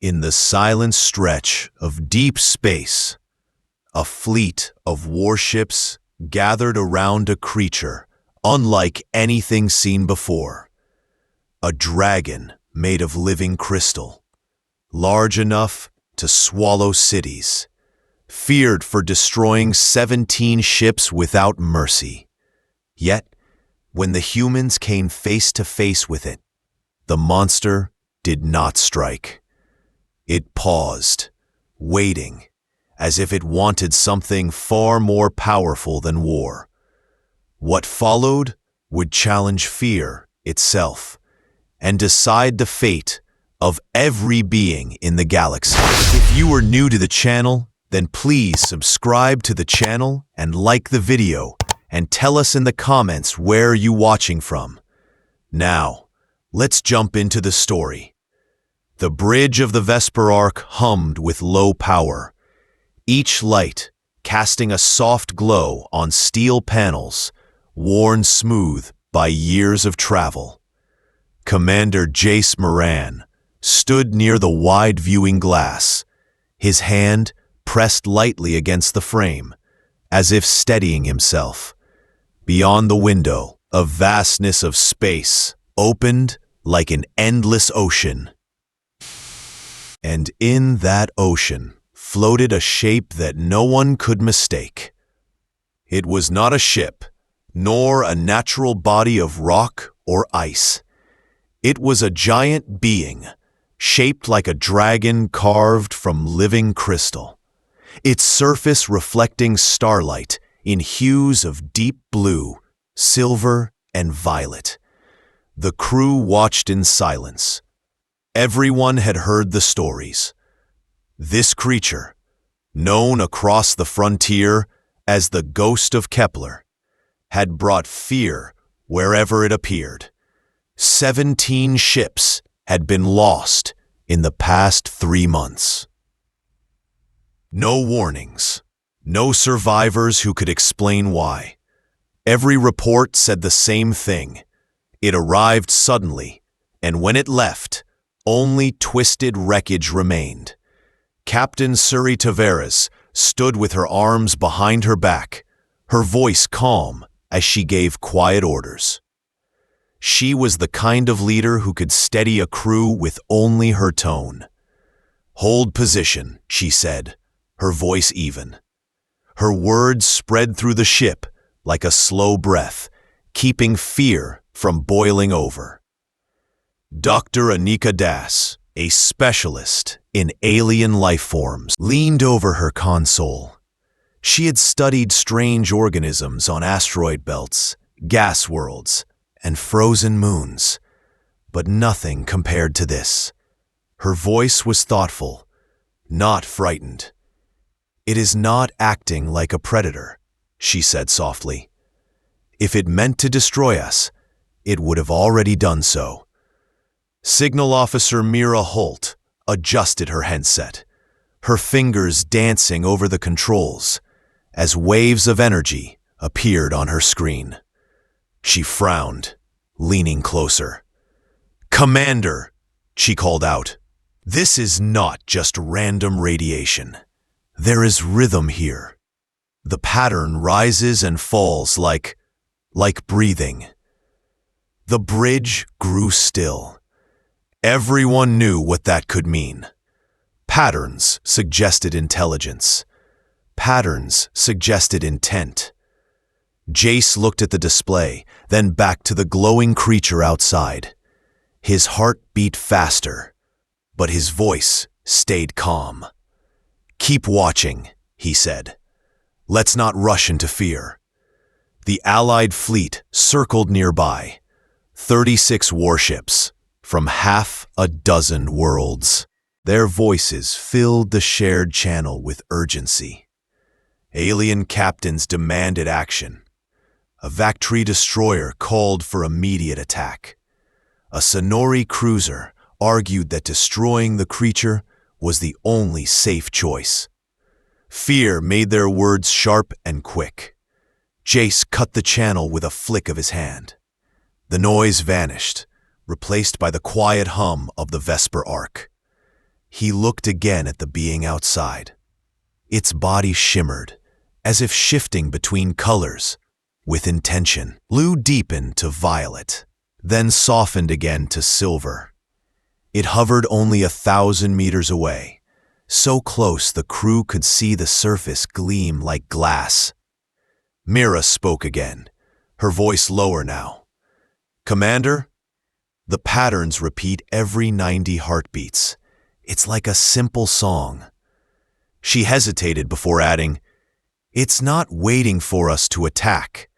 In the silent stretch of deep space, a fleet of warships gathered around a creature unlike anything seen before. A dragon made of living crystal, large enough to swallow cities, feared for destroying 17 ships without mercy. Yet, when the humans came face to face with it, the monster did not strike. It paused, waiting, as if it wanted something far more powerful than war. What followed would challenge fear itself and decide the fate of every being in the galaxy. If you are new to the channel, then please subscribe to the channel and like the video and tell us in the comments where you're watching from. Now, let's jump into the story. The bridge of the Vesper Arc hummed with low power, each light casting a soft glow on steel panels worn smooth by years of travel. Commander Jace Moran stood near the wide viewing glass, his hand pressed lightly against the frame, as if steadying himself. Beyond the window, a vastness of space opened like an endless ocean. And in that ocean floated a shape that no one could mistake. It was not a ship, nor a natural body of rock or ice. It was a giant being, shaped like a dragon carved from living crystal, its surface reflecting starlight in hues of deep blue, silver, and violet. The crew watched in silence. Everyone had heard the stories. This creature, known across the frontier as the Ghost of Kepler, had brought fear wherever it appeared. 17 ships had been lost in the past 3 months. No warnings, no survivors who could explain why. Every report said the same thing. It arrived suddenly, and when it left, only twisted wreckage remained. Captain Suri Tavares stood with her arms behind her back, her voice calm as she gave quiet orders. She was the kind of leader who could steady a crew with only her tone. "Hold position," she said, her voice even. Her words spread through the ship like a slow breath, keeping fear from boiling over. Dr. Anika Das, a specialist in alien life forms, leaned over her console. She had studied strange organisms on asteroid belts, gas worlds, and frozen moons, but nothing compared to this. Her voice was thoughtful, not frightened. "It is not acting like a predator," she said softly. "If it meant to destroy us, it would have already done so." Signal Officer Mira Holt adjusted her headset, her fingers dancing over the controls as waves of energy appeared on her screen. She frowned, leaning closer. "Commander," she called out, "this is not just random radiation. There is rhythm here. The pattern rises and falls like breathing." The bridge grew still. Everyone knew what that could mean. Patterns suggested intelligence. Patterns suggested intent. Jace looked at the display, then back to the glowing creature outside. His heart beat faster, but his voice stayed calm. "Keep watching," he said. "Let's not rush into fear." The Allied fleet circled nearby, 36 warships from half a dozen worlds. Their voices filled the shared channel with urgency. Alien captains demanded action. A Vactree destroyer called for immediate attack. A Sonori cruiser argued that destroying the creature was the only safe choice. Fear made their words sharp and quick. Jace cut the channel with a flick of his hand. The noise vanished, replaced by the quiet hum of the Vesper Arc. He looked again at the being outside. Its body shimmered, as if shifting between colors, with intention. Blue deepened to violet, then softened again to silver. It hovered only 1,000 meters away, so close the crew could see the surface gleam like glass. Mira spoke again, her voice lower now. "Commander?" The patterns repeat every 90 heartbeats. It's like a simple song. She hesitated before adding, "It's not waiting for us to attack.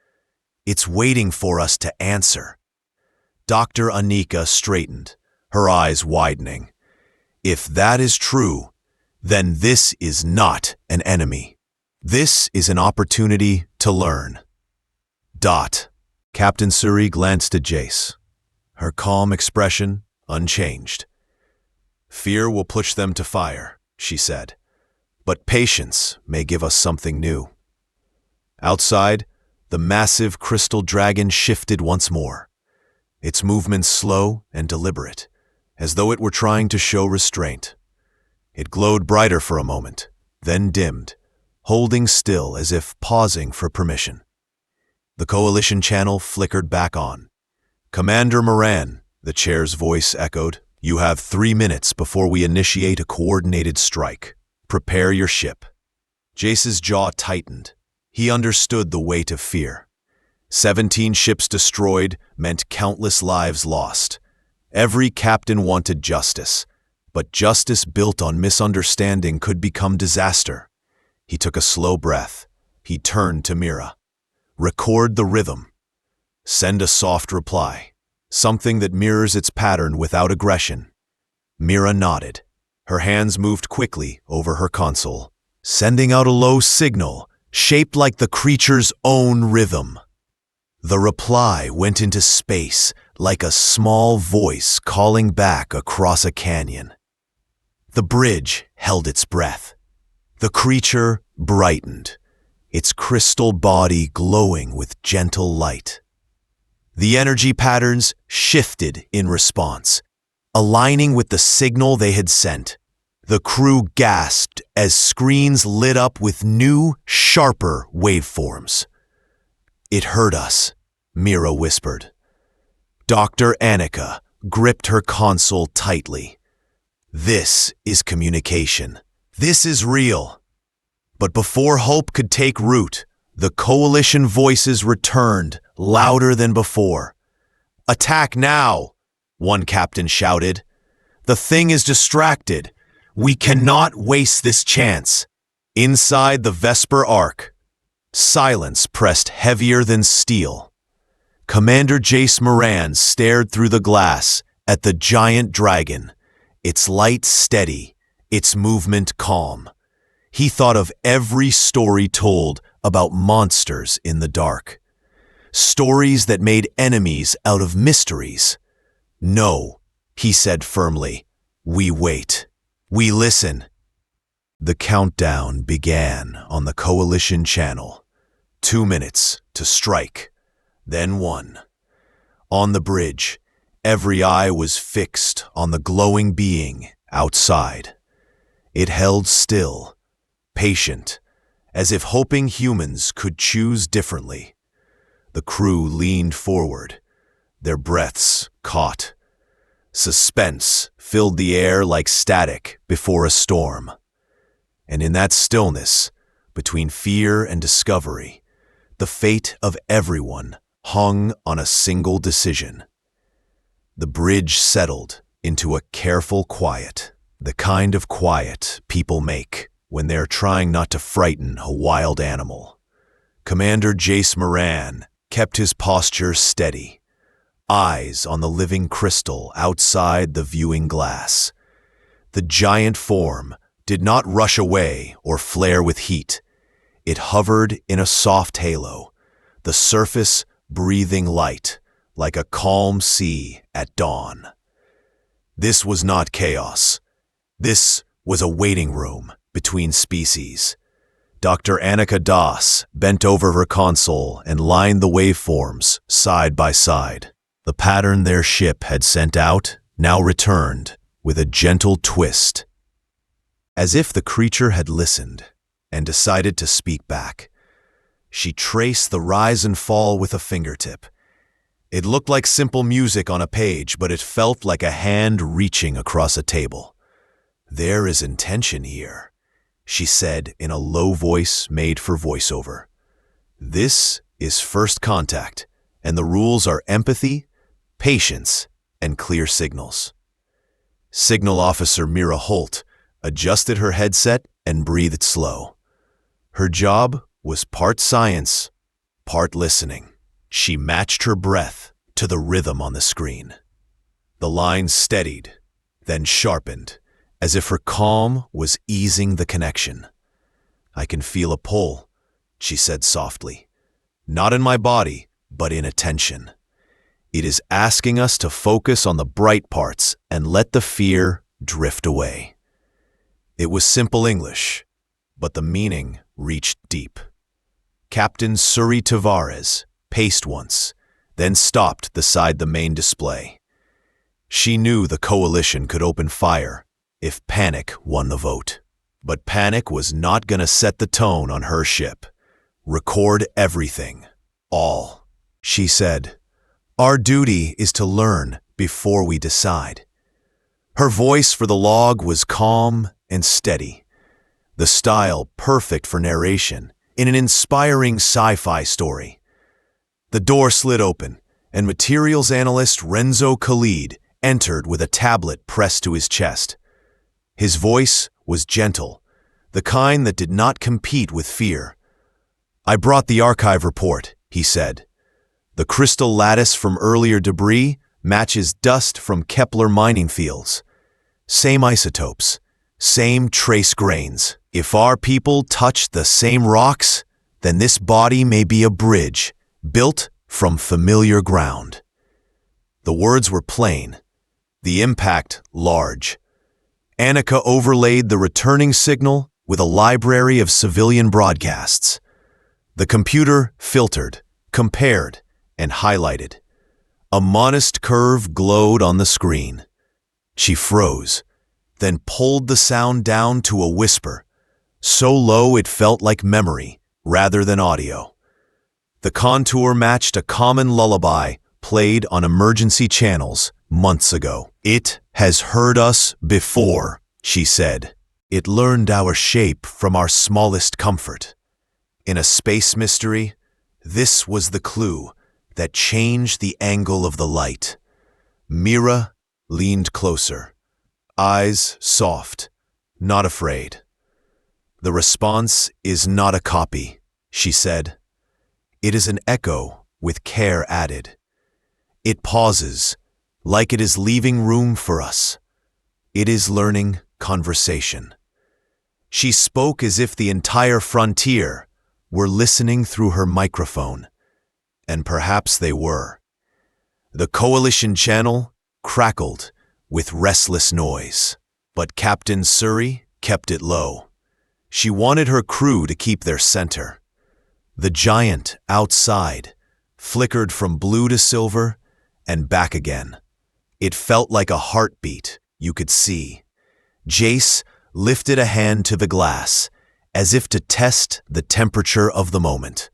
It's waiting for us to answer." Dr. Anika straightened, her eyes widening. "If that is true, then this is not an enemy. This is an opportunity to learn." Captain Suri glanced at Jace, her calm expression unchanged. "Fear will push them to fire," she said, "but patience may give us something new." Outside, the massive crystal dragon shifted once more, its movements slow and deliberate, as though it were trying to show restraint. It glowed brighter for a moment, then dimmed, holding still as if pausing for permission. The Coalition channel flickered back on. "Commander Moran," the chair's voice echoed, "you have 3 minutes before we initiate a coordinated strike. Prepare your ship." Jace's jaw tightened. He understood the weight of fear. 17 ships destroyed meant countless lives lost. Every captain wanted justice, but justice built on misunderstanding could become disaster. He took a slow breath. He turned to Mira. "Record the rhythm. Send a soft reply, something that mirrors its pattern without aggression." Mira nodded. Her hands moved quickly over her console, sending out a low signal, shaped like the creature's own rhythm. The reply went into space like a small voice calling back across a canyon. The bridge held its breath. The creature brightened, its crystal body glowing with gentle light. The energy patterns shifted in response, aligning with the signal they had sent. The crew gasped as screens lit up with new, sharper waveforms. "It heard us," Mira whispered. Dr. Anika gripped her console tightly. "This is communication. This is real." But before hope could take root, the Coalition voices returned, louder than before. "Attack now!" one captain shouted. "The thing is distracted. We cannot waste this chance." Inside the Vesper Ark, silence pressed heavier than steel. Commander Jace Moran stared through the glass at the giant dragon, its light steady, its movement calm. He thought of every story told about monsters in the dark. Stories that made enemies out of mysteries. "No," he said firmly. "We wait. We listen." The countdown began on the Coalition channel. 2 minutes to strike, then 1. On the bridge, every eye was fixed on the glowing being outside. It held still, patient, as if hoping humans could choose differently. The crew leaned forward, their breaths caught. Suspense filled the air like static before a storm. And in that stillness, between fear and discovery, the fate of everyone hung on a single decision. The bridge settled into a careful quiet, the kind of quiet people make when they're trying not to frighten a wild animal. Commander Jace Moran kept his posture steady, eyes on the living crystal outside the viewing glass. The giant form did not rush away or flare with heat. It hovered in a soft halo, the surface breathing light, like a calm sea at dawn. This was not chaos. This was a waiting room between species. Dr. Anika Das bent over her console and lined the waveforms side by side. The pattern their ship had sent out now returned with a gentle twist as if the creature had listened and decided to speak back. She traced the rise and fall with a fingertip. It looked like simple music on a page, but it felt like a hand reaching across a table. "There is intention here," she said in a low voice made for voiceover. "This is first contact, and the rules are empathy, patience, and clear signals." Signal Officer Mira Holt adjusted her headset and breathed slow. Her job was part science, part listening. She matched her breath to the rhythm on the screen. The lines steadied, then sharpened, as if her calm was easing the connection. "I can feel a pull," she said softly. "Not in my body, but in attention. It is asking us to focus on the bright parts and let the fear drift away." It was simple English, but the meaning reached deep. Captain Suri Tavares paced once, then stopped beside the main display. She knew the coalition could open fire if panic won the vote. But panic was not going to set the tone on her ship. "Record everything. All," she said. "Our duty is to learn before we decide." Her voice for the log was calm and steady, the style perfect for narration in an inspiring sci-fi story. The door slid open, and materials analyst Renzo Khalid entered with a tablet pressed to his chest. His voice was gentle, the kind that did not compete with fear. "I brought the archive report," he said. "The crystal lattice from earlier debris matches dust from Kepler mining fields. Same isotopes, same trace grains. If our people touch the same rocks, then this body may be a bridge built from familiar ground." The words were plain, the impact large. Annika overlaid the returning signal with a library of civilian broadcasts. The computer filtered, compared, and highlighted. A modest curve glowed on the screen. She froze, then pulled the sound down to a whisper, so low it felt like memory rather than audio. The contour matched a common lullaby played on emergency channels months ago. "It has heard us before," she said. "It learned our shape from our smallest comfort." In a space mystery, this was the clue that changed the angle of the light. Mira leaned closer, eyes soft, not afraid. "The response is not a copy," she said. "It is an echo with care added. It pauses, like it is leaving room for us. It is learning conversation." She spoke as if the entire frontier were listening through her microphone, and perhaps they were. The coalition channel crackled with restless noise, but Captain Suri kept it low. She wanted her crew to keep their center. The giant outside flickered from blue to silver and back again. It felt like a heartbeat you could see. Jace lifted a hand to the glass, as if to test the temperature of the moment.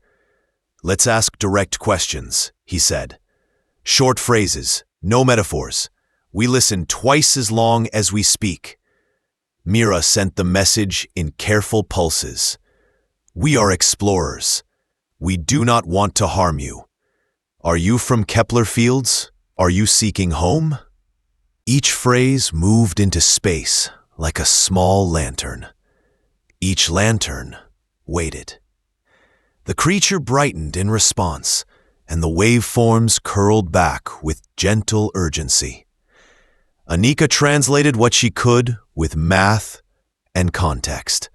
"Let's ask direct questions," he said. "Short phrases, no metaphors. We listen twice as long as we speak." Mira sent the message in careful pulses. "We are explorers. We do not want to harm you. Are you from Kepler fields? Are you seeking home?" Each phrase moved into space like a small lantern. Each lantern waited. The creature brightened in response, and the waveforms curled back with gentle urgency. Annika translated what she could with math and context.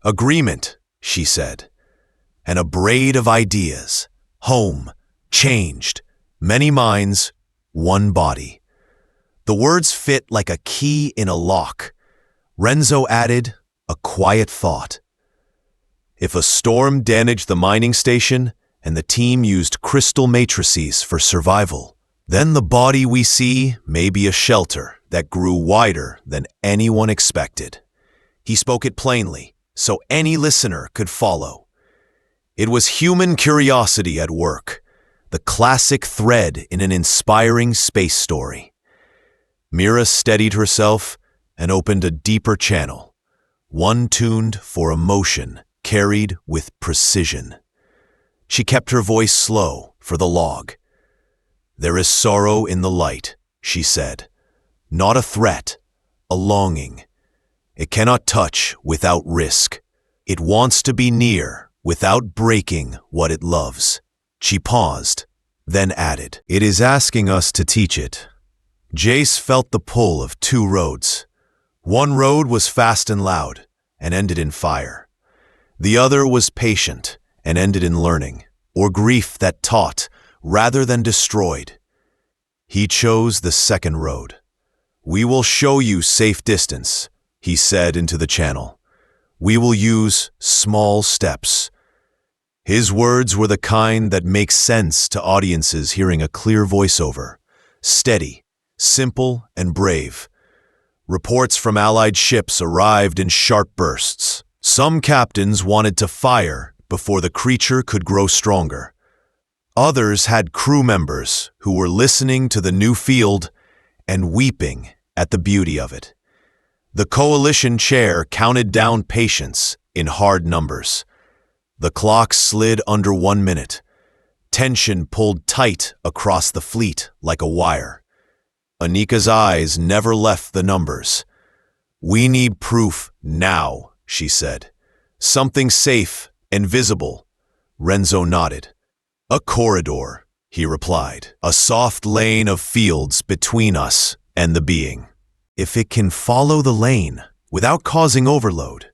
"Agreement," she said, "and a braid of ideas. Home, changed, many minds, one body." The words fit like a key in a lock. Renzo added a quiet thought. "If a storm damaged the mining station and the team used crystal matrices for survival, then the body we see may be a shelter that grew wider than anyone expected. He spoke it plainly, so any listener could follow. It was human curiosity at work, the classic thread in an inspiring space story. Mira steadied herself and opened a deeper channel, one tuned for emotion, carried with precision. She kept her voice slow for the log. "There is sorrow in the light," she said. "Not a threat, a longing. It cannot touch without risk. It wants to be near without breaking what it loves." She paused, then added, "It is asking us to teach it." Jace felt the pull of two roads. One road was fast and loud, and ended in fire. The other was patient, and ended in learning, or grief that taught rather than destroyed. He chose the second road. "We will show you safe distance," he said into the channel. "We will use small steps." His words were the kind that make sense to audiences hearing a clear voiceover, steady, simple, and brave. Reports from Allied ships arrived in sharp bursts. Some captains wanted to fire before the creature could grow stronger. Others had crew members who were listening to the new field and weeping at the beauty of it. The coalition chair counted down patience in hard numbers. The clock slid under 1 minute. Tension pulled tight across the fleet like a wire. Anika's eyes never left the numbers. "We need proof now," she said. "Something safe and visible." Renzo nodded. "A corridor," he replied. "A soft lane of fields between us and the being. If it can follow the lane without causing overload,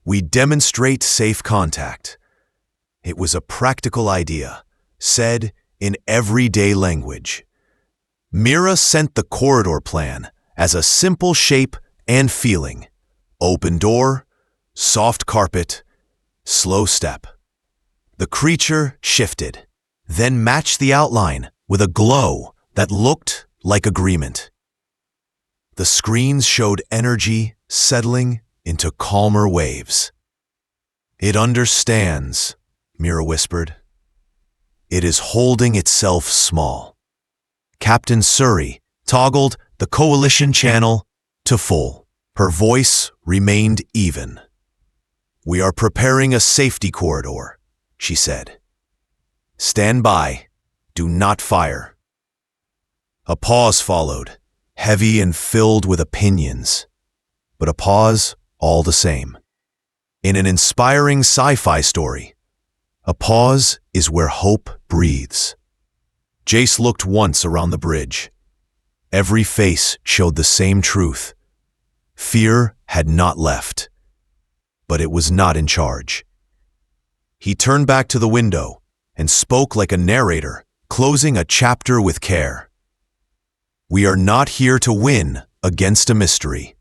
we demonstrate safe contact." It was a practical idea, said in everyday language. Mira sent the corridor plan as a simple shape and feeling. Open door, soft carpet, slow step. The creature shifted, then matched the outline with a glow that looked like agreement. The screens showed energy settling into calmer waves. "It understands," Mira whispered. "It is holding itself small." Captain Surrey toggled the coalition channel to full. Her voice remained even. "We are preparing a safety corridor," she said. "Stand by. Do not fire." A pause followed, heavy and filled with opinions, but a pause all the same. In an inspiring sci-fi story, a pause is where hope breathes. Jace looked once around the bridge. Every face showed the same truth. Fear had not left, but it was not in charge. He turned back to the window and spoke like a narrator, closing a chapter with care. "We are not here to win against a mystery,"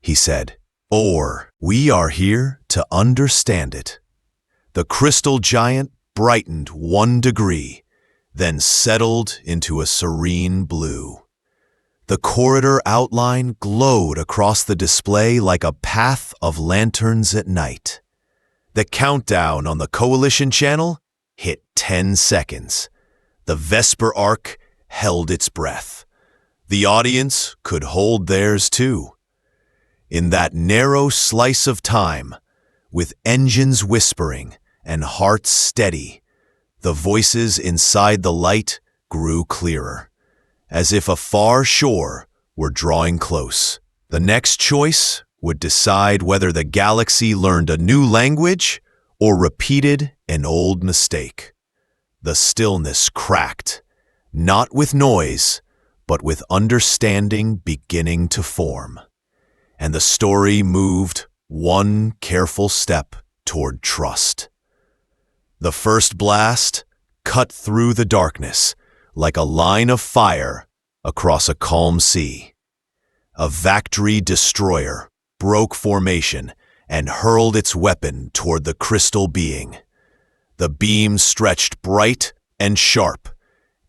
he said, "or we are here to understand it." The crystal giant brightened 1 degree, then settled into a serene blue. The corridor outline glowed across the display like a path of lanterns at night. The countdown on the coalition channel hit 10 seconds. The Vesper arc held its breath. The audience could hold theirs too. In that narrow slice of time, with engines whispering and hearts steady, the voices inside the light grew clearer, as if a far shore were drawing close. The next choice would decide whether the galaxy learned a new language or repeated an old mistake. The stillness cracked, not with noise, but with understanding beginning to form. And the story moved 1 careful step toward trust. The first blast cut through the darkness like a line of fire across a calm sea. A Vactory destroyer broke formation and hurled its weapon toward the crystal being. The beam stretched bright and sharp,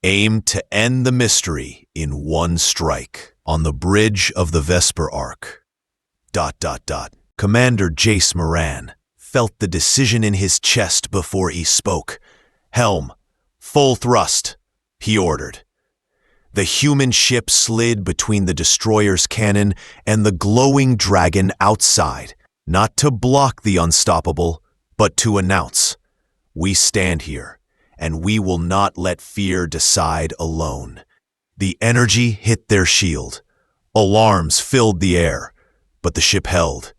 aimed to end the mystery in 1 strike on the bridge of the Vesper arc. ... Commander Jace Moran felt the decision in his chest before he spoke. "Helm, full thrust," he ordered. The human ship slid between the destroyer's cannon and the glowing dragon outside, not to block the unstoppable, but to announce, "We stand here, and we will not let fear decide alone." The energy hit their shield. Alarms filled the air, but the ship held.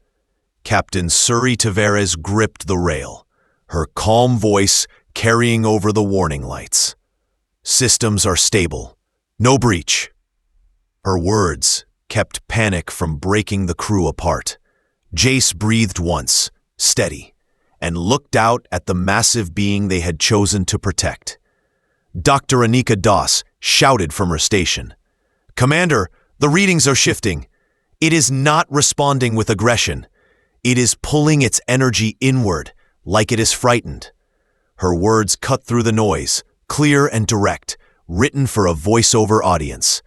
Captain Suri Tavares gripped the rail, her calm voice carrying over the warning lights. "Systems are stable. No breach." Her words kept panic from breaking the crew apart. Jace breathed once, steady, and looked out at the massive being they had chosen to protect. Dr. Anika Das shouted from her station, "Commander, the readings are shifting. It is not responding with aggression. It is pulling its energy inward, like it is frightened." Her words cut through the noise, clear and direct, written for a voiceover audience.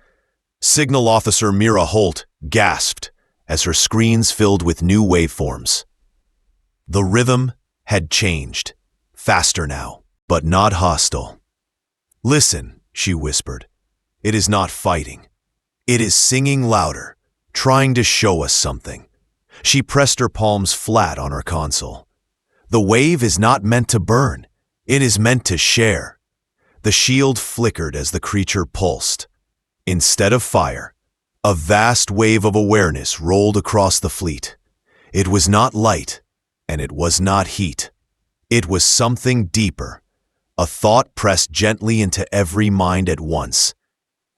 Signal Officer Mira Holt gasped as her screens filled with new waveforms. The rhythm had changed, faster now, but not hostile. "Listen," she whispered. "It is not fighting. It is singing louder, trying to show us something." She pressed her palms flat on her console. "The wave is not meant to burn. It is meant to share." The shield flickered as the creature pulsed. Instead of fire, a vast wave of awareness rolled across the fleet. It was not light, and it was not heat. It was something deeper, a thought pressed gently into every mind at once.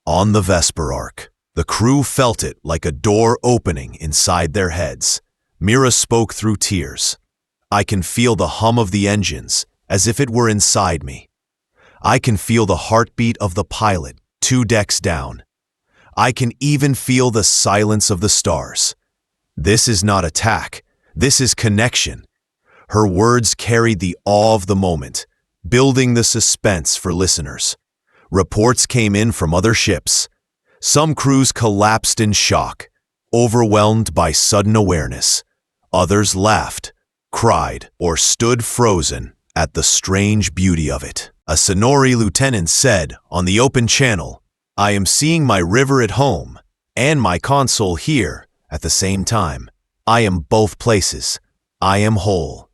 On the Vesper Ark, the crew felt it like a door opening inside their heads. Mira spoke through tears. "I can feel the hum of the engines, as if it were inside me. I can feel the heartbeat of the pilot 2 decks down. I can even feel the silence of the stars. This is not attack. This is connection." Her words carried the awe of the moment, building the suspense for listeners. Reports came in from other ships. Some crews collapsed in shock, overwhelmed by sudden awareness. Others laughed, cried, or stood frozen at the strange beauty of it. A Sonori lieutenant said on the open channel, "I am seeing my river at home and my console here at the same time. I am both places. I am whole."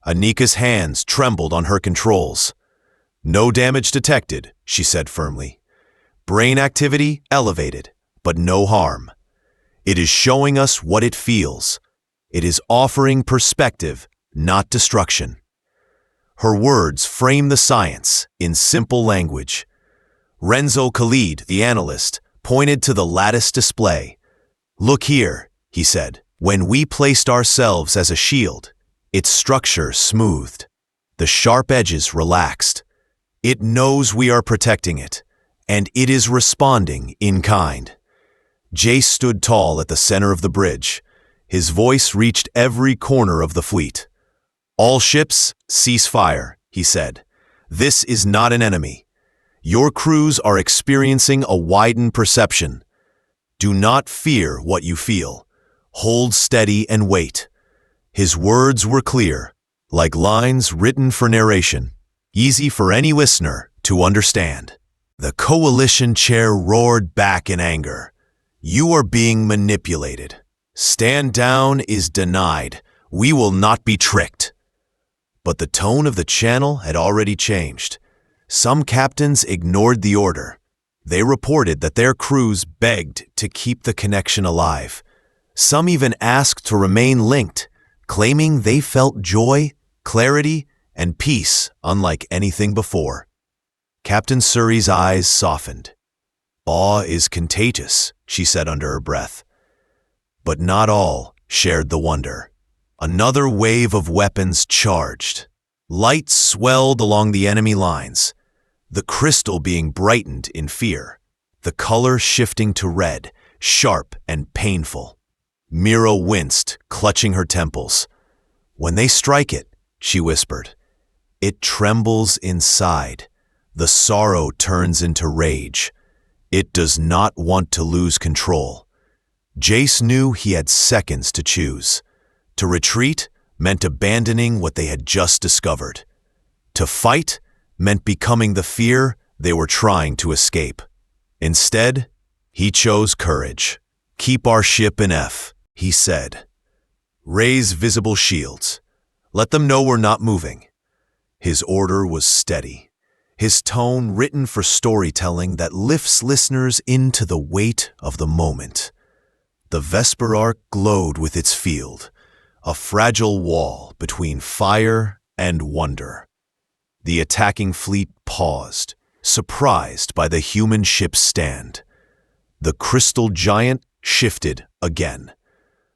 Anika's hands trembled on her controls. "No damage detected," she said firmly. "Brain activity elevated, but no harm. It is showing us what it feels. It is offering perspective, not destruction." Her words framed the science in simple language. Renzo Khalid, the analyst, pointed to the lattice display. "Look here," he said. "When we placed ourselves as a shield, its structure smoothed. The sharp edges relaxed. It knows we are protecting it, and it is responding in kind." Jace stood tall at the center of the bridge. His voice reached every corner of the fleet. "All ships, cease fire," he said. "This is not an enemy. Your crews are experiencing a widened perception. Do not fear what you feel. Hold steady and wait." His words were clear, like lines written for narration, easy for any listener to understand. The coalition chair roared back in anger. "You are being manipulated. Stand down is denied. We will not be tricked." But the tone of the channel had already changed. Some captains ignored the order. They reported that their crews begged to keep the connection alive. Some even asked to remain linked, claiming they felt joy, clarity, and peace unlike anything before. Captain Suri's eyes softened. "Awe is contagious," she said under her breath. But not all shared the wonder. Another wave of weapons charged. Light swelled along the enemy lines, the crystal being brightened in fear, the color shifting to red, sharp and painful. Mira winced, clutching her temples. "When they strike it," she whispered, "it trembles inside. The sorrow turns into rage. It does not want to lose control." Jace knew he had seconds to choose. To retreat meant abandoning what they had just discovered. To fight meant becoming the fear they were trying to escape. Instead, he chose courage. "Keep our ship in F," he said. "Raise visible shields. Let them know we're not moving." His order was steady, his tone written for storytelling that lifts listeners into the weight of the moment. The Vesper Ark glowed with its field, a fragile wall between fire and wonder. The attacking fleet paused, surprised by the human ship's stand. The crystal giant shifted again.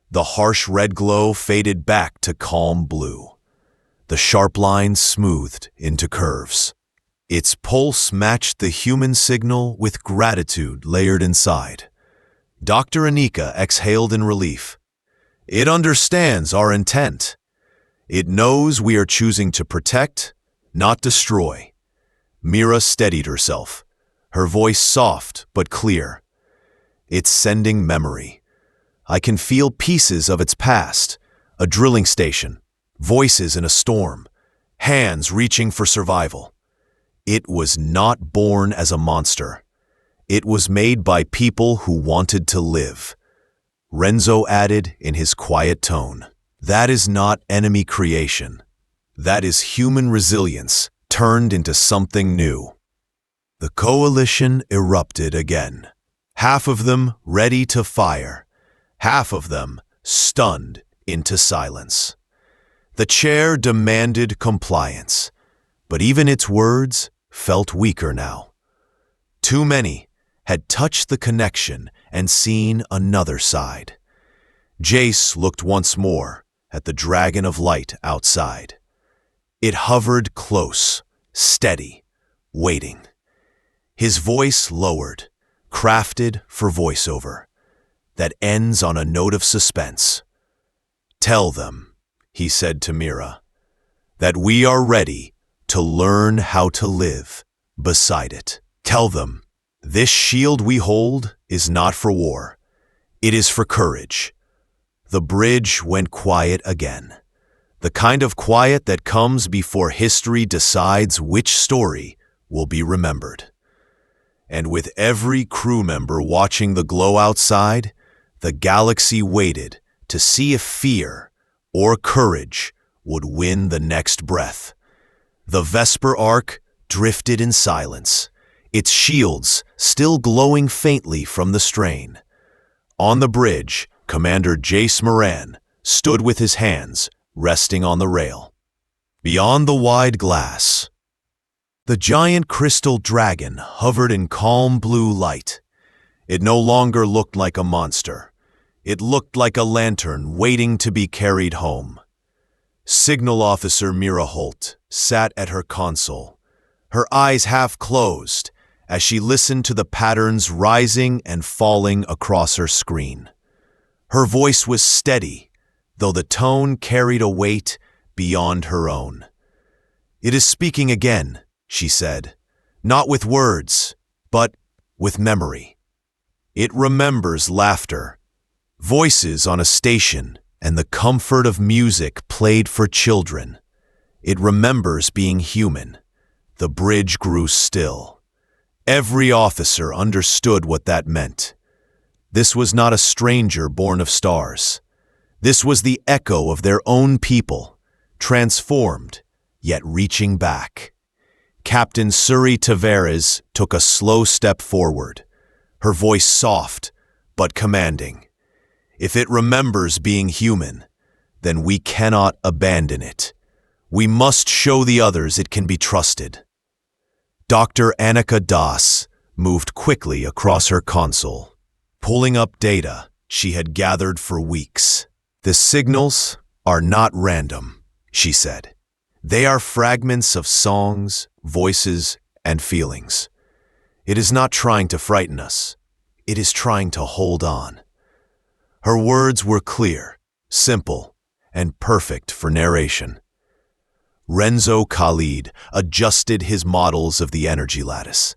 The harsh red glow faded back to calm blue. The sharp lines smoothed into curves. Its pulse matched the human signal with gratitude layered inside. Dr. Anika exhaled in relief. "It understands our intent. It knows we are choosing to protect, not destroy." Mira steadied herself, her voice soft but clear. "It's sending memory. I can feel pieces of its past, a drilling station, voices in a storm, hands reaching for survival. It was not born as a monster. It was made by people who wanted to live." Renzo added in his quiet tone, "That is not enemy creation. That is human resilience turned into something new." The coalition erupted again. Half of them ready to fire, half of them stunned into silence. The chair demanded compliance, but even its words felt weaker now. Too many had touched the connection and seen another side. Jace looked once more at the dragon of light outside. It hovered close, steady, waiting. His voice lowered, crafted for voiceover, that ends on a note of suspense. "Tell them," he said to Mira, "that we are ready to learn how to live beside it. Tell them, this shield we hold is not for war. It is for courage." The bridge went quiet again. The kind of quiet that comes before history decides which story will be remembered. And with every crew member watching the glow outside, the galaxy waited to see if fear or courage would win the next breath. The Vesper Ark drifted in silence, its shields still glowing faintly from the strain. On the bridge, Commander Jace Moran stood with his hands resting on the rail. Beyond the wide glass, the giant crystal dragon hovered in calm blue light. It no longer looked like a monster. It looked like a lantern waiting to be carried home. Signal Officer Mira Holt sat at her console, her eyes half closed as she listened to the patterns rising and falling across her screen. Her voice was steady, though the tone carried a weight beyond her own. "It is speaking again," she said, "not with words, but with memory. It remembers laughter, voices on a station, and the comfort of music played for children. It remembers being human." The bridge grew still. Every officer understood what that meant. This was not a stranger born of stars. This was the echo of their own people, transformed, yet reaching back. Captain Suri Tavares took a slow step forward, her voice soft but commanding. "If it remembers being human, then we cannot abandon it. We must show the others it can be trusted." Dr. Annika Das moved quickly across her console, pulling up data she had gathered for weeks. "The signals are not random," she said. "They are fragments of songs, voices, and feelings. It is not trying to frighten us. It is trying to hold on." Her words were clear, simple, and perfect for narration. Renzo Khalid adjusted his models of the energy lattice.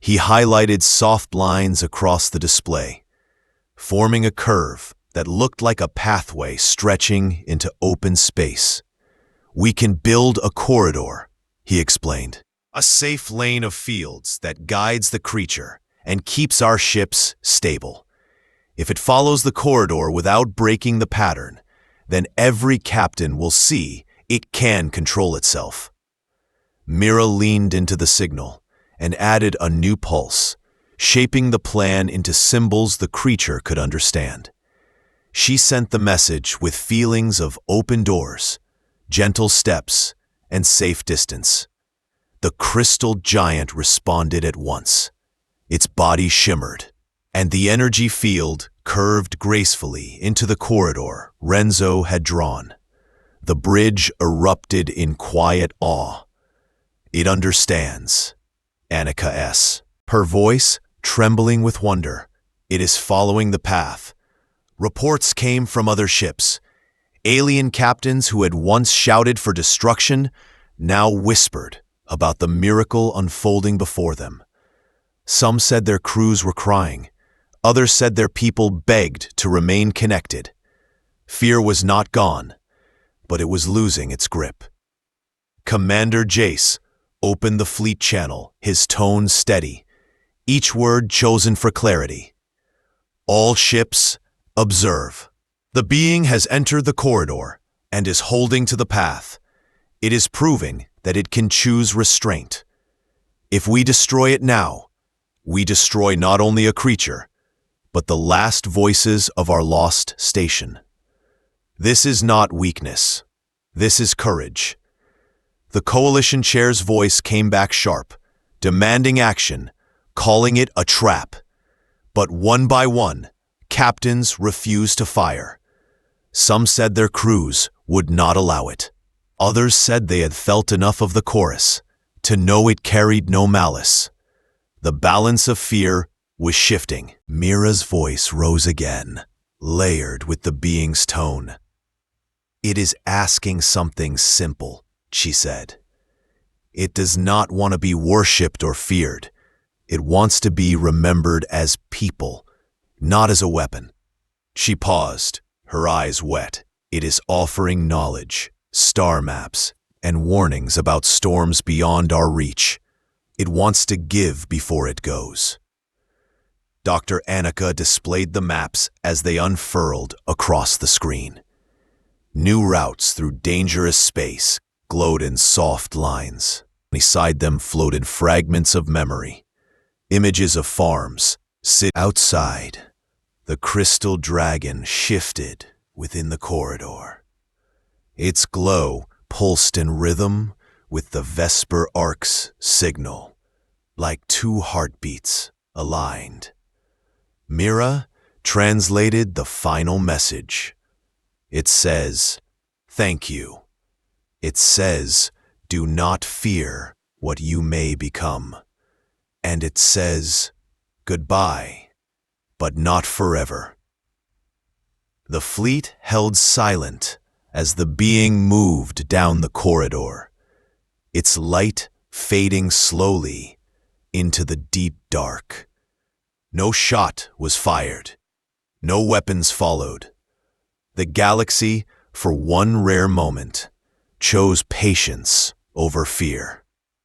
He highlighted soft lines across the display, forming a curve that looked like a pathway stretching into open space. "We can build a corridor," he explained. "A safe lane of fields that guides the creature and keeps our ships stable. If it follows the corridor without breaking the pattern, then every captain will see it can control itself." Mira leaned into the signal and added a new pulse, shaping the plan into symbols the creature could understand. She sent the message with feelings of open doors, gentle steps, and safe distance. The crystal giant responded at once. Its body shimmered, and the energy field curved gracefully into the corridor Renzo had drawn. The bridge erupted in quiet awe. "It understands," Annika S. Her voice trembling with wonder. "It is following the path." Reports came from other ships. Alien captains who had once shouted for destruction now whispered about the miracle unfolding before them. Some said their crews were crying. Others said their people begged to remain connected. Fear was not gone, but it was losing its grip. Commander Jace opened the fleet channel, his tone steady, each word chosen for clarity. "All ships, observe. The being has entered the corridor and is holding to the path. It is proving that it can choose restraint. If we destroy it now, we destroy not only a creature, but the last voices of our lost station. This is not weakness. This is courage." The coalition chair's voice came back sharp, demanding action, calling it a trap. But one by one, captains refused to fire. Some said their crews would not allow it. Others said they had felt enough of the chorus to know it carried no malice. The balance of fear was shifting. Mira's voice rose again, layered with the being's tone. "It is asking something simple," she said. "It does not want to be worshipped or feared. It wants to be remembered as people, not as a weapon." She paused, her eyes wet. "It is offering knowledge, star maps, and warnings about storms beyond our reach. It wants to give before it goes." Dr. Annika displayed the maps as they unfurled across the screen. New routes through dangerous space glowed in soft lines. Beside them floated fragments of memory, images of farms sit outside. The crystal dragon shifted within the corridor. Its glow pulsed in rhythm with the Vesper Ark's signal, like two heartbeats aligned. Mira translated the final message. It says, "Thank you." It says, "Do not fear what you may become." And it says, "Goodbye, but not forever." The fleet held silent as the being moved down the corridor, its light fading slowly into the deep dark. No shot was fired. No weapons followed. The galaxy, for one rare moment, chose patience over fear.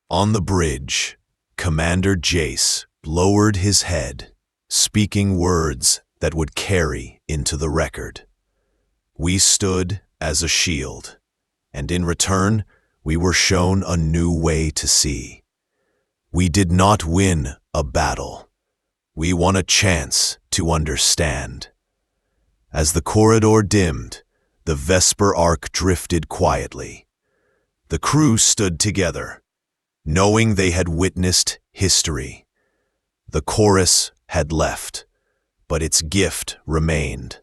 On the bridge, Commander Jace lowered his head, speaking words that would carry into the record. We stood as a shield, and in return, we were shown a new way to see. We did not win a battle. We won a chance to understand. As the corridor dimmed, the Vesper Ark drifted quietly. The crew stood together, knowing they had witnessed history. The chorus had left, but its gift remained.